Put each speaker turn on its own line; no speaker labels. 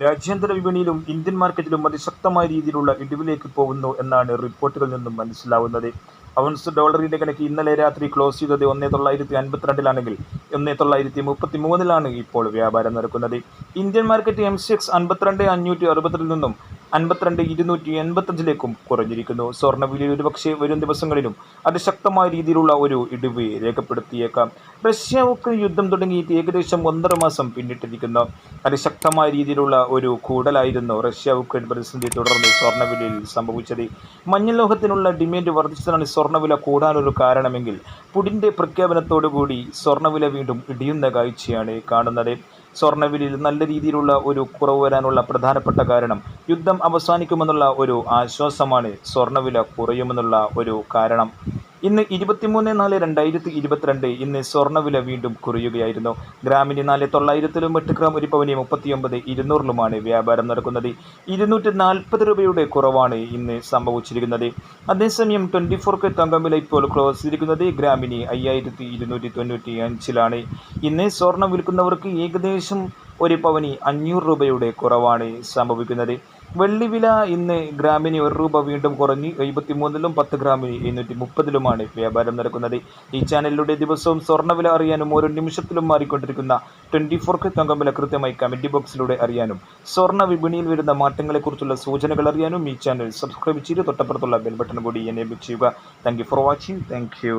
രാജ്യാന്തര വിപണിയിലും ഇന്ത്യൻ മാർക്കറ്റിലും അതിശക്തമായ രീതിയിലുള്ള ഇടിവിലേക്ക് പോകുന്നു എന്നാണ് റിപ്പോർട്ടുകളിൽ നിന്നും മനസ്സിലാവുന്നത്. ഔൺസ് ഡോളറിന്റെ കണക്ക് ഇന്നലെ രാത്രി ക്ലോസ് ചെയ്തത് 1952-ലാണെങ്കിൽ 1933-ലാണ് ഇപ്പോൾ വ്യാപാരം നടക്കുന്നത്. ഇന്ത്യൻ മാർക്കറ്റ് MCX 52,560 നിന്നും 52,285 കുറഞ്ഞിരിക്കുന്നു. സ്വർണ്ണവിലയിൽ ഒരുപക്ഷെ വരും ദിവസങ്ങളിലും അതിശക്തമായ രീതിയിലുള്ള ഒരു ഇടിവ് രേഖപ്പെടുത്തിയേക്കാം. റഷ്യ-ഉക്രൈൻ യുദ്ധം തുടങ്ങിയിട്ട് ഏകദേശം 1.5 മാസം പിന്നിട്ടിരിക്കുന്നു. അതിശക്തമായ രീതിയിലുള്ള ഒരു കൂടലായിരുന്നു റഷ്യ-ഉക്രൈൻ പ്രതിസന്ധി തുടർന്ന് സ്വർണ്ണവിലയിൽ സംഭവിച്ചത്. മഞ്ഞലോഹത്തിനുള്ള ഡിമാൻഡ് വർദ്ധിച്ചതാണ് സ്വർണ്ണവില കൂടാനൊരു കാരണമെങ്കിൽ പുടിൻ്റെ പ്രഖ്യാപനത്തോടുകൂടി സ്വർണ്ണവില വീണ്ടും ഇടിയുന്ന കാഴ്ചയാണ് കാണുന്നത്. സ്വർണ്ണവിലയിൽ നല്ല രീതിയിലുള്ള ഒരു കുറവ് വരാനുള്ള പ്രധാനപ്പെട്ട കാരണം യുദ്ധം അവസാനിക്കുമെന്നുള്ള ഒരു ആശ്വാസമാണ് സ്വർണ്ണവില കുറയുമെന്നുള്ള ഒരു കാരണം. ഇന്ന് 23/4/2022 ഇന്ന് സ്വർണ്ണവില വീണ്ടും കുറയുകയായിരുന്നു. ഗ്രാമിന് 4,900-ലും 8 ഗ്രാം ഒരു പവന് 39,200-ലുമാണ് വ്യാപാരം നടക്കുന്നത്. 240 രൂപയുടെ കുറവാണ് ഇന്ന് സംഭവിച്ചിരിക്കുന്നത്. അതേസമയം 24K തങ്കവില ഇപ്പോൾ ക്ലോസ് ചെയ്തിരിക്കുന്നത് ഗ്രാമിന് 5,295-ലാണ്. ഇന്ന് സ്വർണ്ണം വിൽക്കുന്നവർക്ക് ഏകദേശം ഒരു പവന് 500 രൂപയുടെ കുറവാണ് സംഭവിക്കുന്നത്. വെള്ളിവില ഇന്ന് ഗ്രാമിന് 1 രൂപ വീണ്ടും കുറഞ്ഞ് 73-ലും 10 ഗ്രാമിന് 730-ലുമാണ് വ്യാപാരം നടക്കുന്നത്. ഈ ചാനലിലൂടെ ദിവസവും സ്വർണ്ണവില അറിയാനും ഓരോ നിമിഷത്തിലും മാറിക്കൊണ്ടിരിക്കുന്ന 24K തങ്കവില കൃത്യമായി കമൻറ്റ് ബോക്സിലൂടെ അറിയാനും സ്വർണ്ണ വിപണിയിൽ വരുന്ന മാറ്റങ്ങളെക്കുറിച്ചുള്ള സൂചനകൾ അറിയാനും ഈ ചാനൽ സബ്സ്ക്രൈബ് ചെയ്ത് തൊട്ടപ്പുറത്തുള്ള ബെൽ ബട്ടൺ കൂടി എനേബിൾ ചെയ്യുക. Thank you for watching. Thank you.